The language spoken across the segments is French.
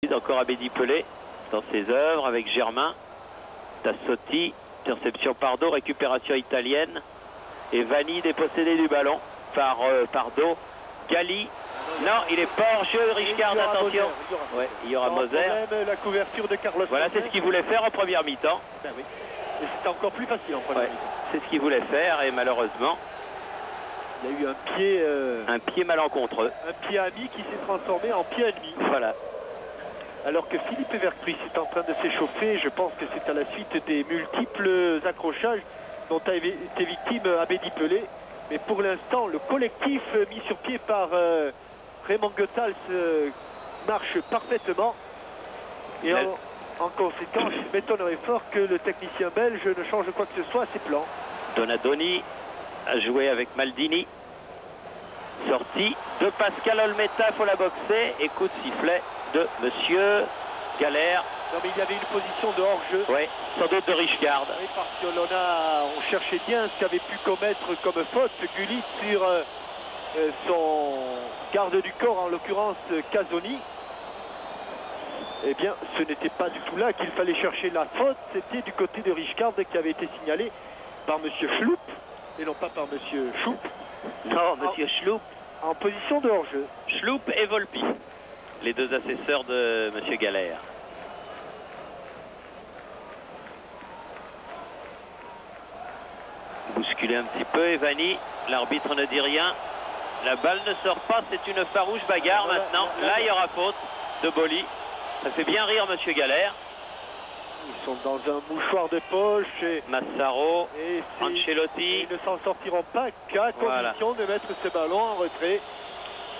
Encore Abedi Pelé dans ses œuvres avec Germain, Tassotti, interception Pardo, récupération italienne et Vanni dépossédé du ballon par Pardo. Gali, non, il est pas hors jeu. Richcard, attention. Il y aura Moser. La couverture de Carlos. Voilà, c'est ce qu'il voulait faire en première mi-temps. Ben oui. Et c'était encore plus facile en première mi-temps. C'est ce qu'il voulait faire et malheureusement, il y a eu un pied malencontreux. Un pied ami qui s'est transformé en pied ennemi. Voilà. Alors que Philippe Vercruis est en train de s'échauffer, je pense que c'est à la suite des multiples accrochages dont a été victime Abedi Pelé. Mais pour l'instant, le collectif mis sur pied par Raymond Goethals marche parfaitement. Et en conséquence, il m'étonnerait fort que le technicien belge ne change quoi que ce soit à ses plans. Donadoni a joué avec Maldini. Sortie de Pascal Olmeta, faut la boxer. Et coup de sifflet de Monsieur Galère. Non mais il y avait une position de hors-jeu. Oui, sans doute de Richcard. Oui, parce qu'on cherchait bien ce qu'avait pu commettre comme faute Gullit sur son garde du corps, en l'occurrence Casoni. Eh bien, ce n'était pas du tout là qu'il fallait chercher la faute, c'était du côté de Richcard qui avait été signalé par Monsieur Schloup, et non pas par Monsieur Schoup. Non, Monsieur Schloup. En position de hors-jeu. Schloup et Volpi, les deux assesseurs de Monsieur Galère. Bousculé un petit peu, Vanni, l'arbitre ne dit rien. La balle ne sort pas, c'est une farouche bagarre maintenant. Là, il y aura faute de Boli. Ça fait bien rire Monsieur Galère. Ils sont dans un mouchoir de poche. Et Massaro, Ancelotti. Ils ne s'en sortiront pas qu'à condition de mettre ce ballon en retrait.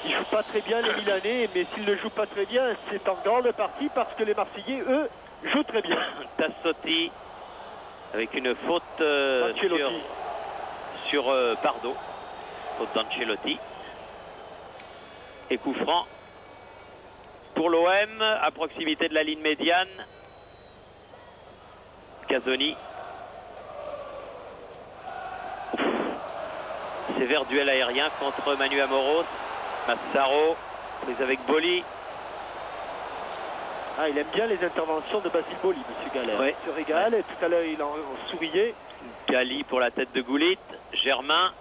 Ils ne jouent pas très bien les Milanais, mais s'ils ne jouent pas très bien, c'est en grande partie parce que les Marseillais, eux, jouent très bien. Tassotti avec une faute sur Pardo. Faute d'Ancelotti. Et coup franc pour l'OM à proximité de la ligne médiane. Casoni. Sévère duel aérien contre Manu Amoros. Massaro, prise avec Boli. Ah, il aime bien les interventions de Basile Boli, Monsieur Galère. Ouais. Il se régale, et tout à l'heure il en souriait. Gali pour la tête de Gullit. Germain.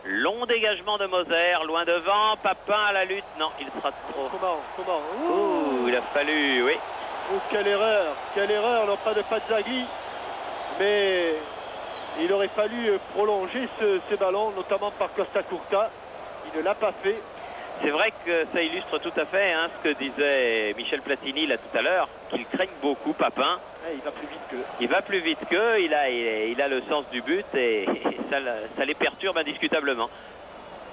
Long dégagement de Moser, loin devant. Papin à la lutte. Non, il sera trop. Comment Ouh, il a fallu, oui. Oh, quelle erreur, non pas de Pazzaghi, mais il aurait fallu prolonger ce ballon, notamment par Costa Curta. Il ne l'a pas fait. C'est vrai que ça illustre tout à fait ce que disait Michel Platini là tout à l'heure, qu'il craigne beaucoup Papin. Il va plus vite qu'eux. Il va plus vite qu'eux, il a le sens du but et ça les perturbe indiscutablement.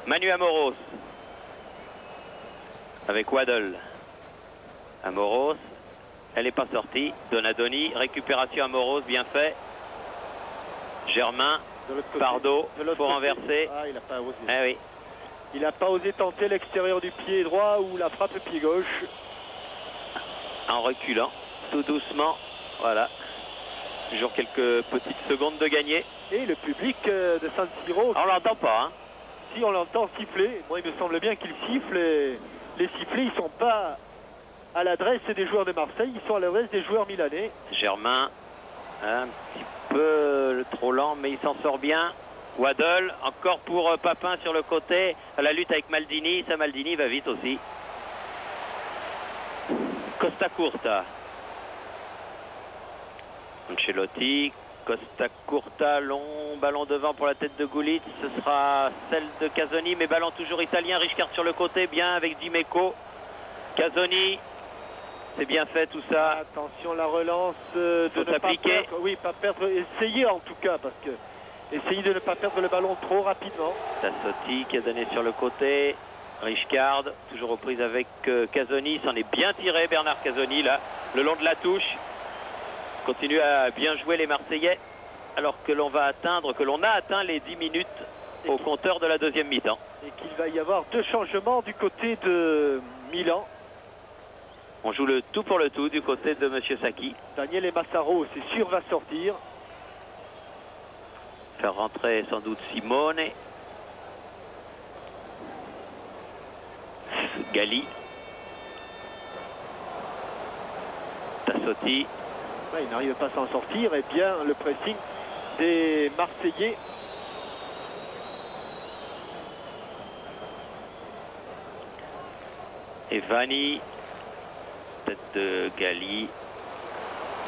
Manu Amoros avec Waddle. Amoros, elle n'est pas sortie. Donadoni, récupération Amoros, bien fait. Germain, Pardo, faut renverser. Ah, il n'a pas osé. Eh oui. Il n'a pas osé tenter l'extérieur du pied droit ou la frappe pied gauche. En reculant, tout doucement, voilà. Toujours quelques petites secondes de gagner. Et le public de San Siro... On l'entend pas, Si, on l'entend siffler. Moi, il me semble bien qu'il siffle. Et les sifflets, ils ne sont pas à l'adresse des joueurs de Marseille, ils sont à l'adresse des joueurs milanais. Germain, un petit peu trop lent, mais il s'en sort bien. Waddle, encore pour Papin sur le côté, à la lutte avec Maldini. Ça, Maldini va vite aussi. Costa Curta. Ancelotti, Costa Curta, long ballon devant pour la tête de Gullit. Ce sera celle de Casoni, mais ballon toujours italien. Richcard sur le côté, bien avec Dimeco. Casoni, c'est bien fait tout ça. Attention, la relance de ne pas perdre. Oui, pas perdre. Essayez en tout cas, parce que essayez de ne pas perdre le ballon trop rapidement. Tassotti qui a donné sur le côté. Richcard, toujours aux prises avec Casoni. S'en est bien tiré Bernard Casoni là, le long de la touche. Continue à bien jouer les Marseillais, alors que l'on a atteint les 10 minutes au compteur de la deuxième mi-temps. Et qu'il va y avoir deux changements du côté de Milan. On joue le tout pour le tout du côté de Monsieur Sacchi. Daniele Massaro, c'est sûr, va sortir. Faire rentrer sans doute Simone. Gali. Tassotti. Ouais, il n'arrive pas à s'en sortir. Et bien le pressing des Marseillais. Et Vanni. Tête de Gali.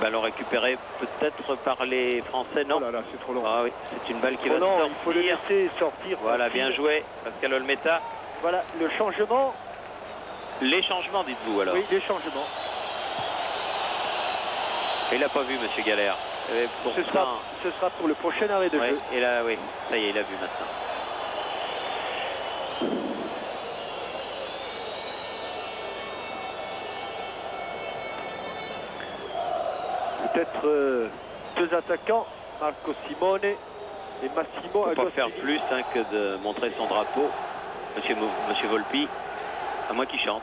Ballon récupéré peut-être par les Français, non? Oh là là, c'est trop long. Ah oui, c'est une balle qui va non, sortir. il faut le laisser sortir. Voilà, bien joué, Pascal Olmeta. Voilà, le changement. Les changements, dites-vous alors. Oui, les changements. Il n'a pas vu, monsieur Galère. Ce sera pour le prochain arrêt de jeu. Et là, oui, ça y est, il a vu maintenant. Peut-être deux attaquants, Marco Simone et Massimo Il ne faut pas Agostini. faire plus que de montrer son drapeau, monsieur Volpi, à moins qu'il chante.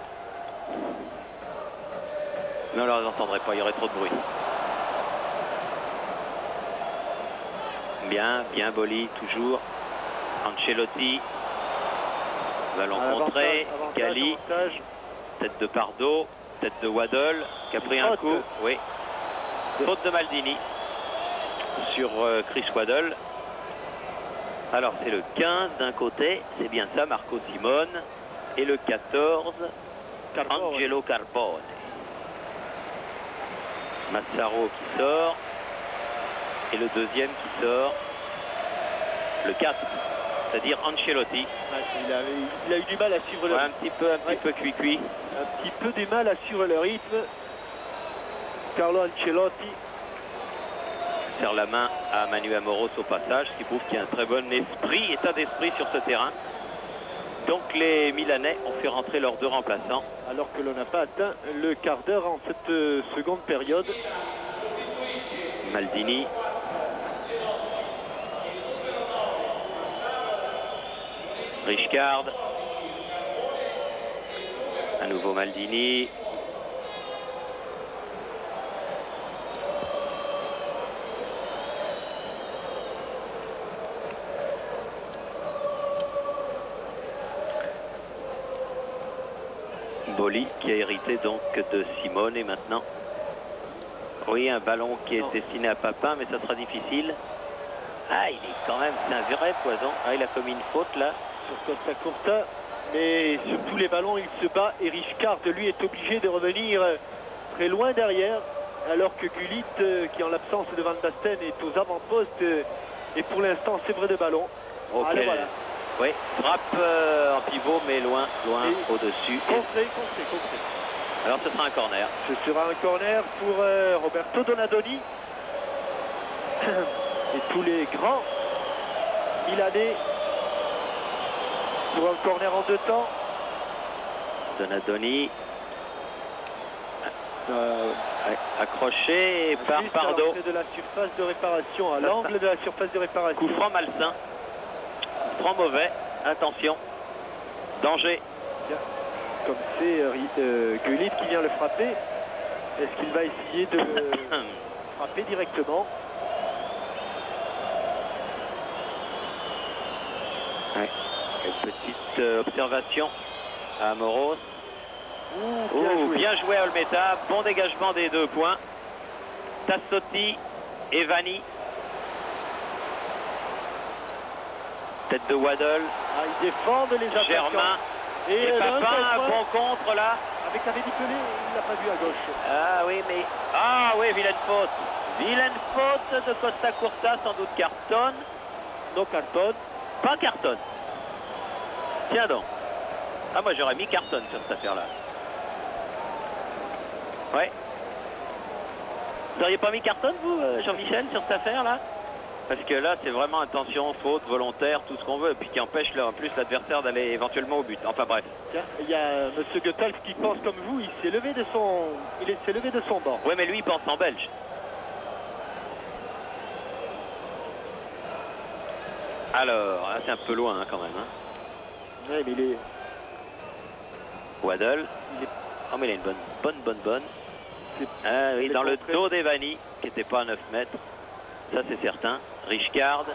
Mais on ne les entendrait pas, il y aurait trop de bruit. Bien Boli, toujours. Ancelotti. Ballon contré. Gali. Tête de Pardo. Tête de Waddle, qui a pris un coup. Oui. Faute de Maldini sur Chris Waddle. Alors c'est le 15 d'un côté, c'est bien ça, Marco Simone. Et le 14, Angelo Carbone. Massaro qui sort. Et le deuxième qui sort, le 4, c'est-à-dire Ancelotti. Ouais, il a eu du mal à suivre le rythme. Un petit peu cuit-cuit. Un petit peu du mal à suivre le rythme. Carlo Ancelotti serre la main à Manu Amoros au passage, ce qui prouve qu'il y a un très bon état d'esprit sur ce terrain. Donc les Milanais ont fait rentrer leurs deux remplaçants. Alors que l'on n'a pas atteint le quart d'heure en cette seconde période. Maldini. Richcard. À nouveau Maldini. Boli qui a hérité donc de Simone et maintenant. Oui, un ballon qui est destiné à Papin, mais ça sera difficile. Ah, il est quand même, c'est un vrai poison. Ah, il a commis une faute là. Sur Costa Curta, mais sur tous les ballons, il se bat et Richcard, lui, est obligé de revenir très loin derrière, alors que Gullit, qui en l'absence de Van Basten, est aux avant-postes et pour l'instant, c'est vrai de ballon. Okay. Allez, voilà. Oui, frappe en pivot, mais loin au-dessus. Contré. Alors ce sera un corner. Ce sera un corner pour Roberto Donadoni. Et tous les grands Milanais pour un corner en deux temps. Donadoni. Accroché par Pardo. De la surface de réparation, à l'angle de la surface de réparation. Coup franc malsain. Franc mauvais, attention, danger. Bien. Comme c'est Gullit qui vient le frapper, est-ce qu'il va essayer de frapper directement? Ouais. Une petite observation à Amoros. Bien joué à Olmeta, bon dégagement des 2 points. Tassotti et Vanni. Tête de Waddle. Ah, ils défendent les attaquants. Germain. Et Papin, un bon contre là. Avec Abedi Pelé, il ne l'a pas vu à gauche. Ah oui, mais... Ah oui, vilaine faute. Vilaine faute de Costa Curta, sans doute cartonne. Non, cartonne. Pas cartonne. Tiens donc. Ah, moi j'aurais mis cartonne sur cette affaire-là. Ouais. Vous n'auriez pas mis cartonne, vous, Jean-Michel, sur cette affaire-là? Parce que là, c'est vraiment intention, faute, volontaire, tout ce qu'on veut, et puis qui empêche en plus l'adversaire d'aller éventuellement au but. Enfin bref. Tiens, il y a M. Goethals qui pense comme vous, il s'est levé de son banc. Oui, mais lui, il pense en belge. Alors, là, c'est un peu loin hein, quand même. Hein. Ouais, mais il est... Waddle. Oh, mais il a une bonne. Ah oui, dans le dos des Vanni, qui n'était pas à 9 mètres. Ça, c'est certain. Richcard.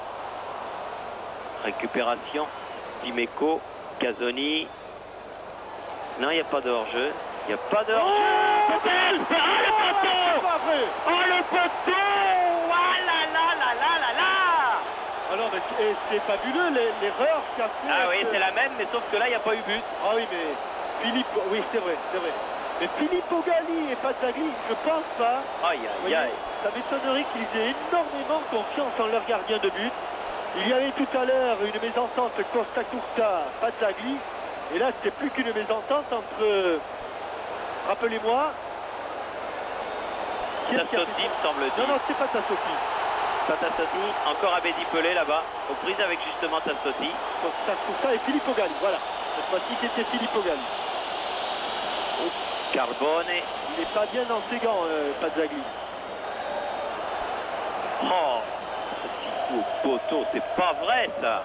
Récupération. Dimeco. Casoni. Non, il n'y a pas de hors-jeu. Il n'y a pas de hors-jeu. Le poteau! et c'est fabuleux l'erreur qu'a fait. Ah oui, c'est la même, mais sauf que là, il n'y a pas eu but. Ah oui, mais Philippe, oui, c'est vrai, c'est vrai. Mais Philippe Ogali et Pazzagli, je pense pas. Aïe, aïe, aïe. Ça m'étonnerait qu'ils aient énormément confiance en leur gardien de but. Il y avait tout à l'heure une mésentente Costa Curta, Pazzagli. Et là, c'était plus qu'une mésentente entre, rappelez-moi, Tassotti, me semble-t-il. Non, c'est pas Tassotti. Pas Tassotti, encore Abedi Pelé là-bas, aux prises avec justement Tassotti. Costa Curta et Philippe Ogali, voilà. Cette fois-ci, c'était Philippe Ogali. Carbone. Il n'est pas bien dans ses gants, Pazzagli. Oh, ce petit coup au poteau, c'est pas vrai ça.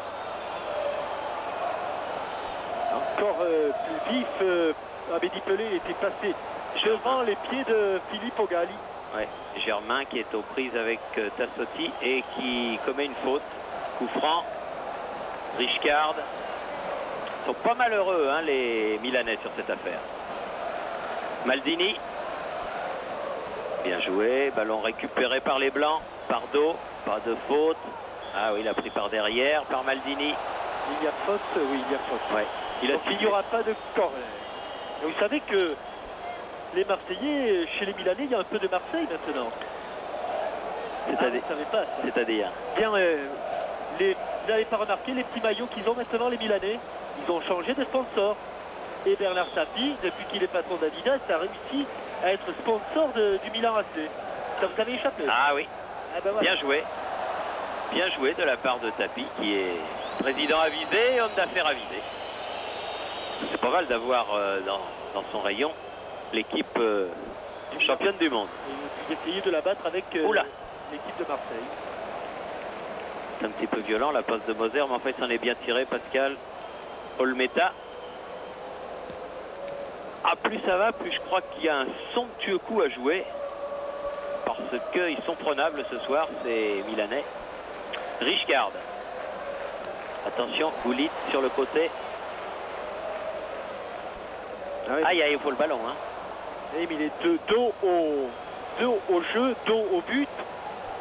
Encore plus vif, Abedi Pelé était passé devant les pieds de Philippe Ogali. Ouais, Germain qui est aux prises avec Tassotti et qui commet une faute. Coup franc. Richcard. Ils sont pas malheureux, hein, les Milanais sur cette affaire. Maldini. Bien joué. Ballon récupéré par les Blancs. Pardo. Pas de faute. Ah oui, il a pris par derrière, par Maldini. Il y a faute, oui, il y a faute. Ouais. Donc, il n'y aura pas de corner. Et vous savez que les Marseillais, chez les Milanais, il y a un peu de Marseille maintenant. C'est-à-dire, vous savez pas ça. C'est-à-dire Bien, vous n'avez pas remarqué les petits maillots qu'ils ont maintenant, les Milanais? Ils ont changé de sponsor. Et Bernard Tapie, depuis qu'il est patron d'Adidas, a réussi à être sponsor du Milan AC. Ça vous avait échappé? Ah oui. Ah ben voilà. Bien joué. Bien joué de la part de Tapie, qui est président avisé et homme d'affaires avisé. C'est pas mal d'avoir dans son rayon l'équipe championne du monde. Et essayer de la battre avec l'équipe de Marseille. C'est un petit peu violent la passe de Moser, mais en fait c'en est bien tiré, Pascal. Olmeta. Ah, plus ça va, plus je crois qu'il y a un somptueux coup à jouer. Parce qu'ils sont prenables ce soir, ces Milanais. Richcard. Attention, Goulit sur le côté. Ah oui. Aïe, aïe, il faut le ballon. Hein. Et il est dos au jeu, dos au but.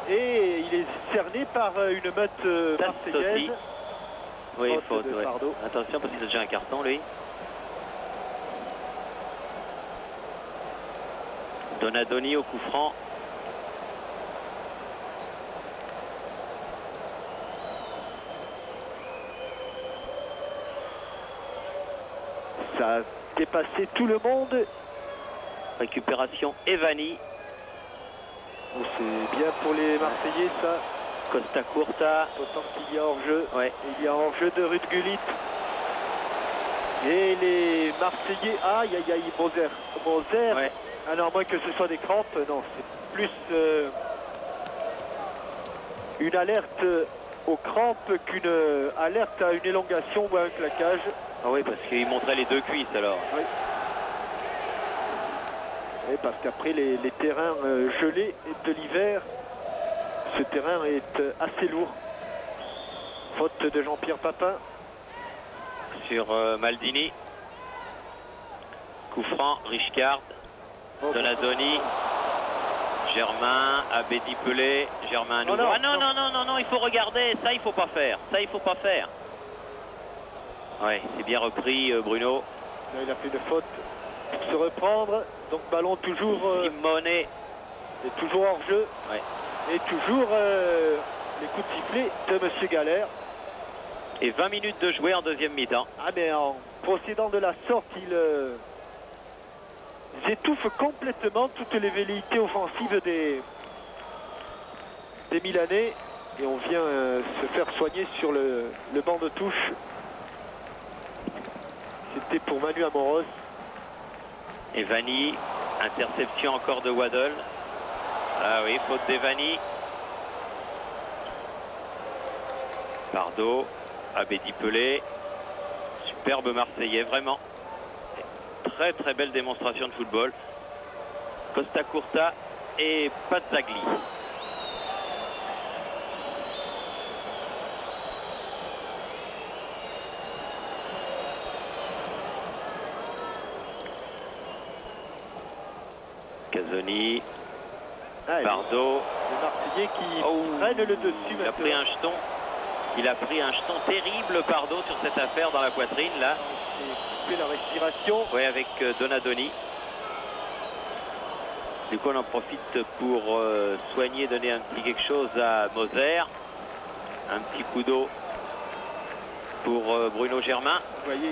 Et il est cerné par une meute marseillaise. Oui, faute, ouais. Pardo. Attention, parce qu'il a déjà un carton, lui. Donadoni au coup franc. Ça a dépassé tout le monde. Récupération Evani. Oh, c'est bien pour les Marseillais, ça. Costa Curta. Autant qu'il y a hors-jeu. Ouais. Il y a hors-jeu de Ruud Gullit. Et les Marseillais, aïe aïe aïe, Moser. Ouais. Alors, moins que ce soit des crampes, non, c'est plus une alerte aux crampes qu'une alerte à une élongation ou à un claquage. Ah oui, parce qu'il montrait les deux cuisses alors. Oui. Et parce qu'après les terrains gelés de l'hiver, ce terrain est assez lourd. Faute de Jean-Pierre Papin. Sur Maldini. Coup franc, Richcard. Donadoni. Germain, Abedi Pelé. Germain à nouveau. non, ah non, il faut regarder. Ça, il faut pas faire. Ça, il faut pas faire. Ouais, c'est bien repris, Bruno. Là, il a fait une faute pour se reprendre. Donc, ballon toujours. Simone. Et toujours hors jeu. Ouais. Et toujours les coups de sifflet de M. Galère. Et 20 minutes de jouer en deuxième mi-temps. Ah, mais en procédant de la sorte, il étouffe complètement toutes les velléités offensives des Milanais. Et on vient se faire soigner sur le banc de touche. C'était pour Manu Amoros. Evani, interception encore de Waddle. Ah oui, faute d'Evani. Pardo, Abedi Pelé. Superbe Marseillais, vraiment. Très très belle démonstration de football. Costa Curta et Pazzagli. Casoni, Pardo. Le Marseillais qui prenne le dessus il a pris un jeton. Il a pris un jeton terrible Pardo sur cette affaire dans la poitrine là. Il s'est coupé la respiration. Oui, avec Donadoni. Du coup on en profite pour soigner, donner un petit quelque chose à Moser. Un petit coup d'eau pour Bruno Germain. Vous voyez,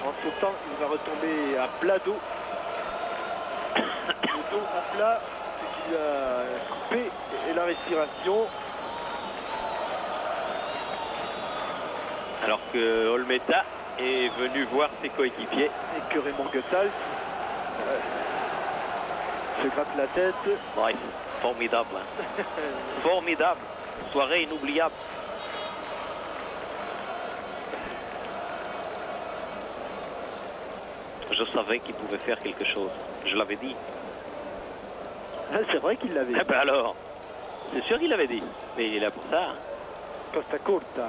en sautant, il va retomber à plat d'eau. Le dos à plat, ce qui a coupé et la respiration. Alors que Olmeta est venu voir ses coéquipiers. Et que Raymond Goethals se gratte la tête. Ouais, formidable. Hein. Formidable. Soirée inoubliable. Je savais qu'il pouvait faire quelque chose. Je l'avais dit. C'est vrai qu'il l'avait. Eh ben alors, c'est sûr qu'il l'avait dit. Mais il est là pour ça. Hein. Costa Curta.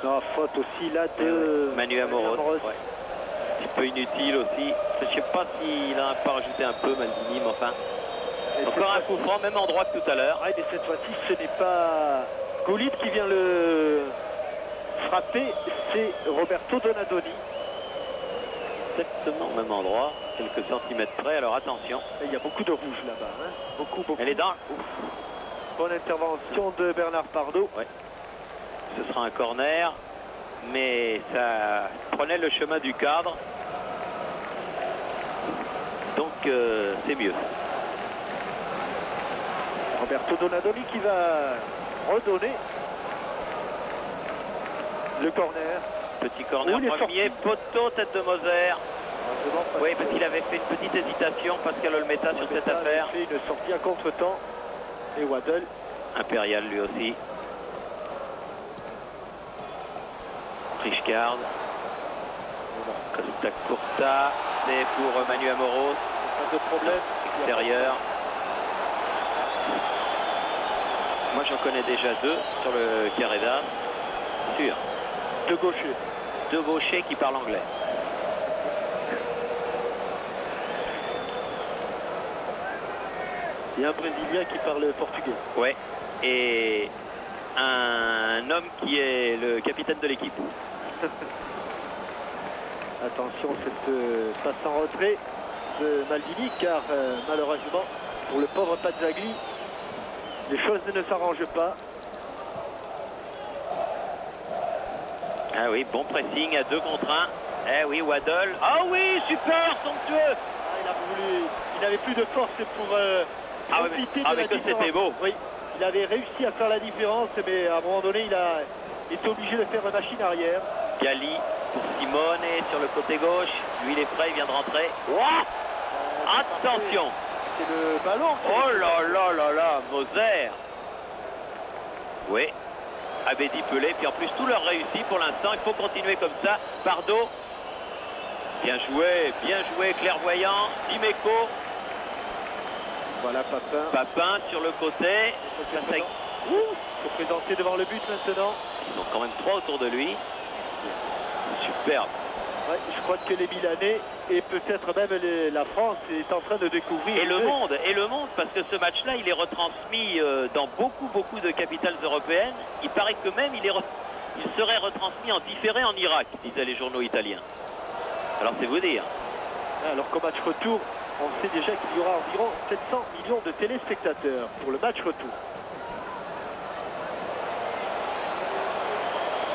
Non, faute aussi là de Manu Amoros. Ouais. Un petit peu inutile aussi. Je ne sais pas s'il en a pas rajouté un peu, Maldini, mais enfin. Encore un coup franc, même endroit que tout à l'heure. Ouais, mais cette fois-ci, ce n'est pas Goulit qui vient le frapper, c'est Roberto Donadoni. Exactement au même endroit, quelques centimètres près, alors attention. Et il y a beaucoup de rouge là-bas. Hein. Beaucoup. Elle est dans. Bonne intervention de Bernard Pardo. Ouais. Ce sera un corner, mais ça prenait le chemin du cadre. Donc c'est mieux. Roberto Donadoni qui va redonner le corner. Petit corner premier, poteau, tête de Moser. Oui, parce qu'il avait fait une petite hésitation, Pascal Olmeta, sur cette affaire. Il a fait une sortie à contre-temps. Et Waddle. Impérial lui aussi. Richcard. Costa Curta. C'est pour Manu Amoros. Pas de problème. Extérieur. Moi j'en connais déjà deux sur le carré d'as. Sûr. Deux gauchers. Deux gauchers qui parlent anglais. Il y a un Brésilien qui parle portugais. Ouais. Et un homme qui est le capitaine de l'équipe. Attention, cette passe en retrait de Maldini, car malheureusement, pour le pauvre Pazzagli, les choses ne s'arrangent pas. Ah oui, bon pressing à 2 contre 1. Eh oui, Waddle. Ah oui, super, somptueux. Il n'avait plus de force pour profiter de la différence. C'était beau. Oui, il avait réussi à faire la différence, mais à un moment donné, il a été obligé de faire une machine arrière. Galli pour Simone sur le côté gauche. Lui, il est prêt, il vient de rentrer. Wow, attention. C'est le ballon. Oh là là là là, Moser. Oui. Abedi Pelé, puis en plus tout leur réussit pour l'instant, il faut continuer comme ça. Pardo, bien joué, clairvoyant, Dimeco. Voilà Papin. Papin sur le côté. Il faut présenter devant le but maintenant. Ils ont quand même 3 autour de lui. Superbe. Ouais, je crois que les Milanais et peut-être même la France est en train de découvrir. Et le monde, parce que ce match-là, il est retransmis dans beaucoup de capitales européennes. Il paraît que même il serait retransmis en différé en Irak, disaient les journaux italiens. Alors c'est vous dire. Alors qu'au match retour, on sait déjà qu'il y aura environ 700 millions de téléspectateurs pour le match retour.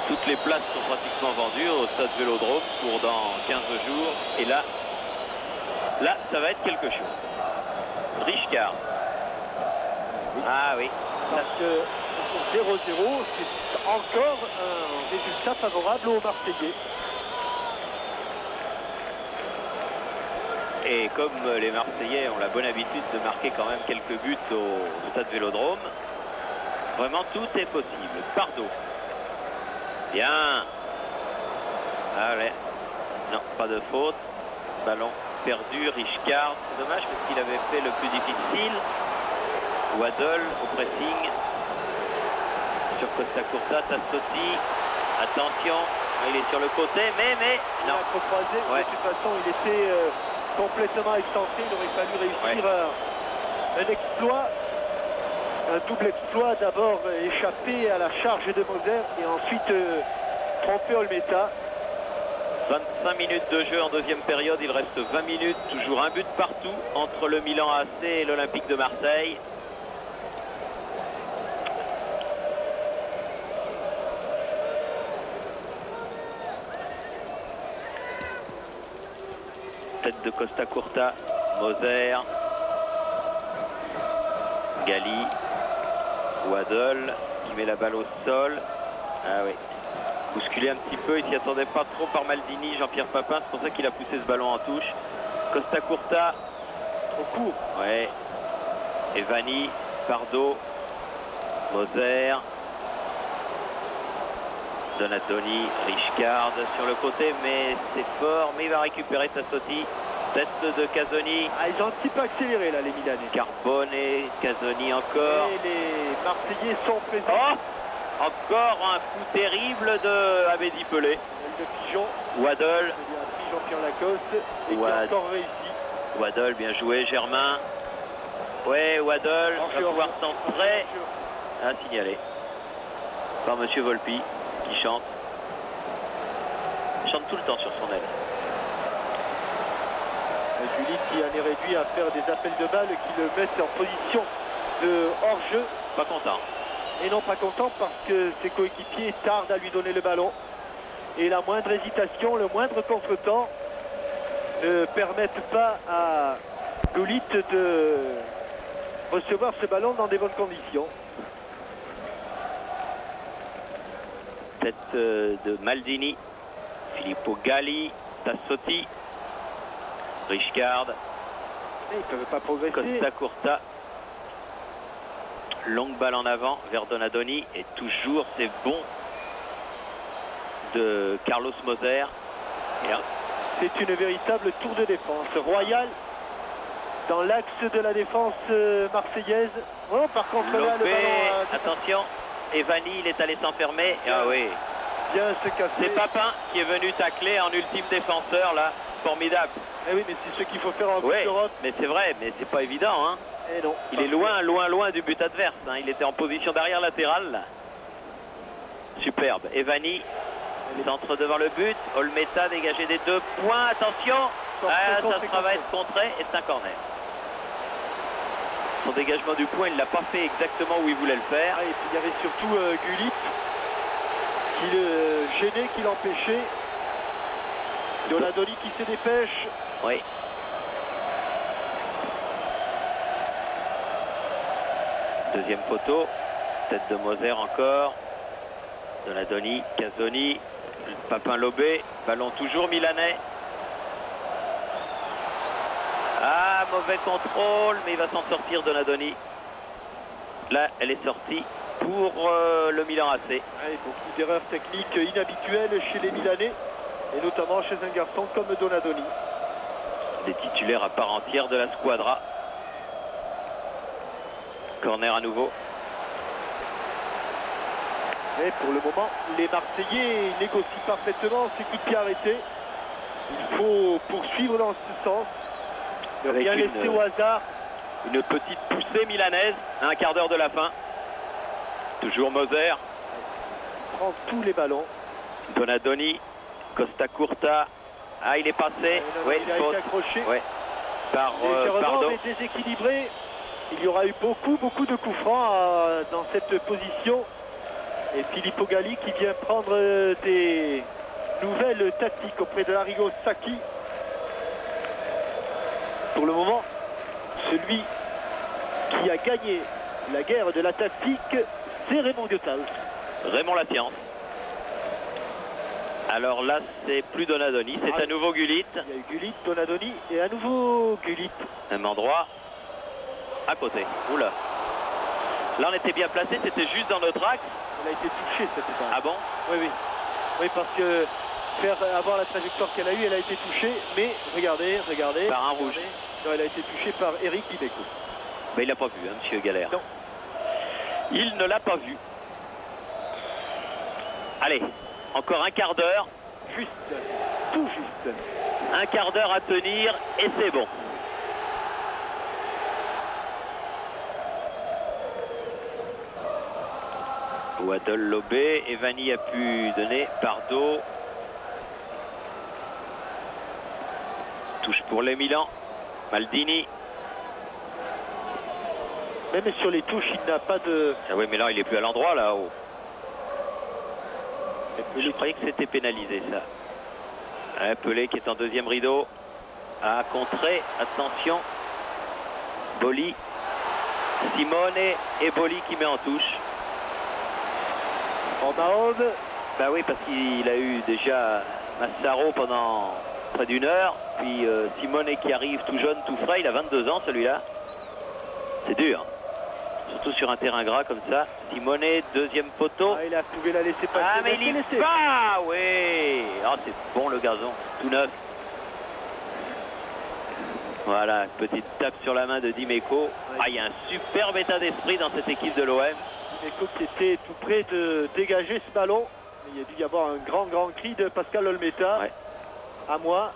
Toutes les places sont pratiquement vendues au stade Vélodrome pour dans 15 jours. Et là, ça va être quelque chose. Richcard. Ah oui. Parce que 0-0, c'est encore un résultat favorable aux Marseillais. Et comme les Marseillais ont la bonne habitude de marquer quand même quelques buts au stade Vélodrome, vraiment tout est possible. Pardo. Bien. Allez. Non, pas de faute. Ballon perdu. Richcard. C'est dommage parce qu'il avait fait le plus difficile. Waddle au pressing. Sur Costa Curta, Tassotti. Attention. Il est sur le côté, mais non. Il a croisé. Ouais. De toute façon, il était complètement excentré. Il aurait fallu réussir un exploit un double exploit, d'abord échappé à la charge de Moser et ensuite tromper Olmeta. 25 minutes de jeu en deuxième période, il reste 20 minutes, toujours un but partout entre le Milan AC et l'Olympique de Marseille. Tête de Costa Curta, Moser, Gali, Waddle qui met la balle au sol. Ah oui, bousculé un petit peu, il s'y attendait pas trop par Maldini, Jean-Pierre Papin, c'est pour ça qu'il a poussé ce ballon en touche. Costa Curta, Trop court. ouais, Evani, Pardo, Moser, Donatoni, Richcard sur le côté, mais c'est fort, mais il va récupérer Tassotti. Tête de Casoni. Ah, ils ont un petit peu accéléré là, les Milanais. Carbone, Casoni encore. Et les Marseillais sont présents. Oh, encore un coup terrible de Abedi Pelé. De Pigeon. Waddle. Pigeon Pierre Lacoste. Et qui a encore réussi. Waddle, bien joué, Germain. Ouais, Waddle va pouvoir centrer. À signaler par Monsieur Volpi qui chante. Il chante tout le temps sur son aile. Julie qui en est réduit à faire des appels de balles qui le mettent en position de hors-jeu. Pas content. Et non pas content parce que ses coéquipiers tardent à lui donner le ballon. Et la moindre hésitation, le moindre contretemps ne permettent pas à Gullit de recevoir ce ballon dans des bonnes conditions. Tête de Maldini, Filippo Gali, Tassotti, Richcard, ils ne peuvent pas progresser. Costa Curta, longue balle en avant vers Donadoni et toujours c'est bon de Carlos Moser. C'est une véritable tour de défense. Royal dans l'axe de la défense marseillaise. Oh, par contre là le ballon... attention, Evani il est allé s'enfermer. Ah oui. Bien se casser. C'est Papin qui est venu tacler en ultime défenseur là. Formidable. Eh oui, mais c'est ce qu'il faut faire en Coupe d'Europe. Mais c'est vrai, mais c'est pas évident. Hein. Et non. Il est loin du but adverse. Hein. Il était en position d'arrière latérale. Superbe. Evani, centre devant le but. Olmeta dégagé des 2 points. Attention. Ça va être contré et c'est un corner. Son dégagement du point, il ne l'a pas fait exactement où il voulait le faire. Et puis il y avait surtout Gullit qui le gênait, qui l'empêchait. Donadoni qui se dépêche. Oui. Deuxième poteau. Tête de Moser encore. Donadoni, Casoni, Papin Lobé. Ballon toujours milanais. Ah, mauvais contrôle, mais il va s'en sortir Donadoni. Là, elle est sortie pour le Milan AC. Beaucoup d'erreurs techniques inhabituelles chez les Milanais. Et notamment chez un garçon comme Donadoni. Des titulaires à part entière de la squadra. Corner à nouveau. Et pour le moment, les Marseillais négocient parfaitement ces coups de pied arrêtés. Il faut poursuivre dans ce sens. Ne rien laisser au hasard. Une petite poussée milanaise, à un quart d'heure de la fin. Toujours Moser. Il prend tous les ballons. Donadoni. Costa Curta, ah il est passé, oui, il a été accroché, ouais. Par Pardo. Mais déséquilibré, il y aura eu beaucoup de coups francs dans cette position. Et Filippo Gali qui vient prendre des nouvelles tactiques auprès de Arrigo Sacchi. Pour le moment, celui qui a gagné la guerre de la tactique, c'est Raymond Goethals. Raymond Latience. Alors là, c'est plus Donadoni, c'est à nouveau Gullit. Il y a eu Gullit, Donadoni et à nouveau Gullit. Même endroit, à côté. Oula. Là, on était bien placé, c'était juste dans notre axe. Elle a été touchée cette balle. Ah bon? Oui. Oui, parce que avoir la trajectoire qu'elle a eue, elle a été touchée. Mais regardez. Par un rouge. Non, elle a été touchée par Eric Dimeco. Mais il l'a pas vu, hein, monsieur Galère. Non. Il ne l'a pas vu. Allez. Encore un quart d'heure. Juste, tout juste. Un quart d'heure à tenir et c'est bon. Waddle lobé, Evani a pu donner Pardo. Touche pour les Milan, Maldini. Même sur les touches, il n'a pas de... Ah oui, mais là, il est plus à l'endroit, là-haut. Je croyais que c'était pénalisé, ça. Ouais, Pelé qui est en deuxième rideau. À contrer, attention. Boli. Simone et Boli qui met en touche. En Mahone. Bah oui, parce qu'il a eu déjà Massaro pendant près d'une heure. Puis Simone qui arrive tout jeune, tout frais. Il a 22 ans, celui-là. C'est dur. Surtout sur un terrain gras comme ça. Simone, deuxième poteau. Ah, il a pouvait la laisser passer. Ah, mais il est pas, oui. Ah, c'est bon le gazon, tout neuf. Voilà, petite tape sur la main de Dimeco. Ah, il y a un superbe état d'esprit dans cette équipe de l'OM. Dimeco qui était tout près de dégager ce ballon. Il y a dû y avoir un grand cri de Pascal Olmeta. Ouais. À moi.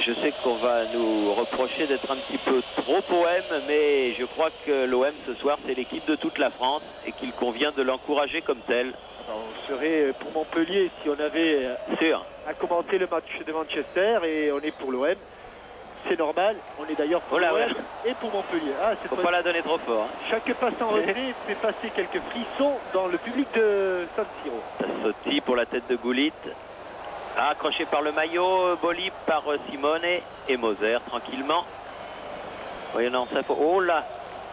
Je sais qu'on va nous reprocher d'être un petit peu trop OM, mais je crois que l'OM ce soir c'est l'équipe de toute la France et qu'il convient de l'encourager comme tel. On serait pour Montpellier si on avait à commenter le match de Manchester, et on est pour l'OM. C'est normal, on est d'ailleurs pour l'OM et pour Montpellier. Ah, faut pas la donner trop fort. Hein. Chaque passe en retrait fait passer quelques frissons dans le public de San Siro. Tassotti pour la tête de Goulit. Ah, accroché par le maillot, Boli par Simone et Moser tranquillement. Oui, non, ça faut. Oh là,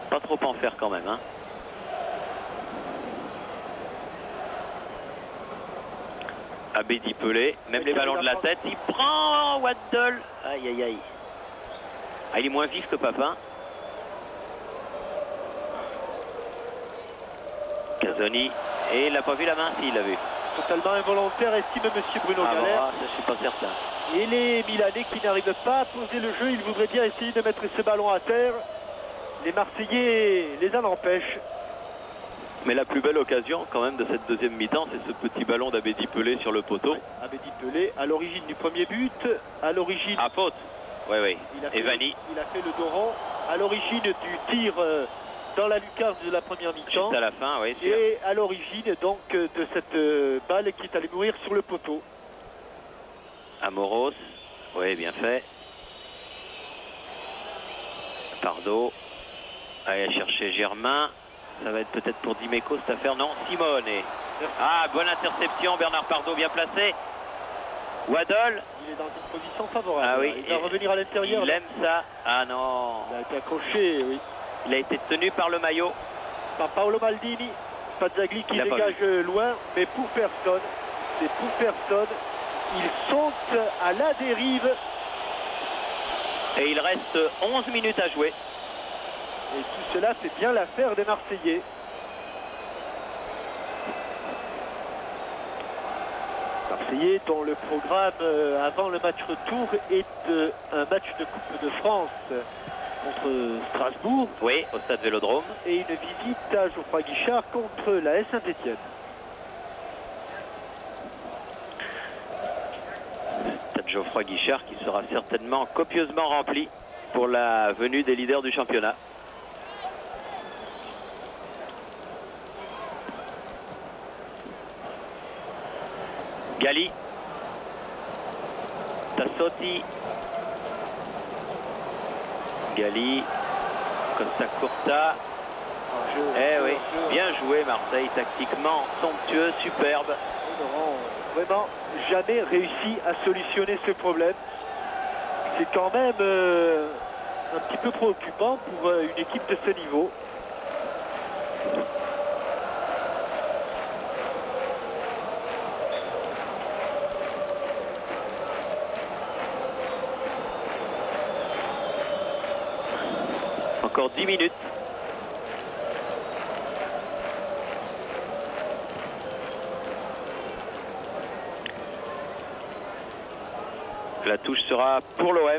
pas trop en faire quand même. Hein. Abedi Pelé, même les ballons de la tête, il prend Waddle. Aïe aïe aïe. Ah, il est moins vif que Papin. Casoni, et il n'a pas vu la main, s'il l'a vu. Totalement involontaire, estime monsieur Bruno Galère. Ça, je suis pas certain. Et les Milanais qui n'arrivent pas à poser le jeu, ils voudraient bien essayer de mettre ce ballon à terre. Les Marseillais les en empêchent. Mais la plus belle occasion quand même de cette deuxième mi-temps, c'est ce petit ballon d'Abedi Pelé sur le poteau. Oui, Abedi Pelé à l'origine du premier but, à l'origine... À faute. Oui. Evani. Il a fait le dos rond, à l'origine du tir dans la lucarne de la première mi-temps. Juste à la fin, oui. Et à l'origine donc de cette balle qui est allée mourir sur le poteau. Amoros, oui, bien fait. Pardo. Allez chercher Germain. Ça va être peut-être pour Dimeco cette affaire. Non, Simone. Ah, bonne interception. Bernard Pardo bien placé. Waddle. Il est dans une position favorable. Ah oui. Il va revenir à l'intérieur. Il aime ça. Ah non. Il a été accroché, oui. Il a été tenu par le maillot. Par Paolo Maldini. Pazzagli qui dégage loin, mais pour personne. C'est pour personne. Ils sont à la dérive. Et il reste 11 minutes à jouer. Et tout cela, c'est bien l'affaire des Marseillais. Marseillais dont le programme avant le match retour est un match de Coupe de France contre Strasbourg. Oui, au stade Vélodrome. Et une visite à Geoffroy Guichard contre la S Saint-Étienne. Stade Geoffroy Guichard qui sera certainement copieusement rempli pour la venue des leaders du championnat. Gali, Tassotti, Gali, Costa Curta. Eh oui, bien joué Marseille, tactiquement somptueux, superbe. Ils n'auront vraiment jamais réussi à solutionner ce problème. C'est quand même un petit peu préoccupant pour une équipe de ce niveau. Encore 10 minutes. La touche sera pour l'OM.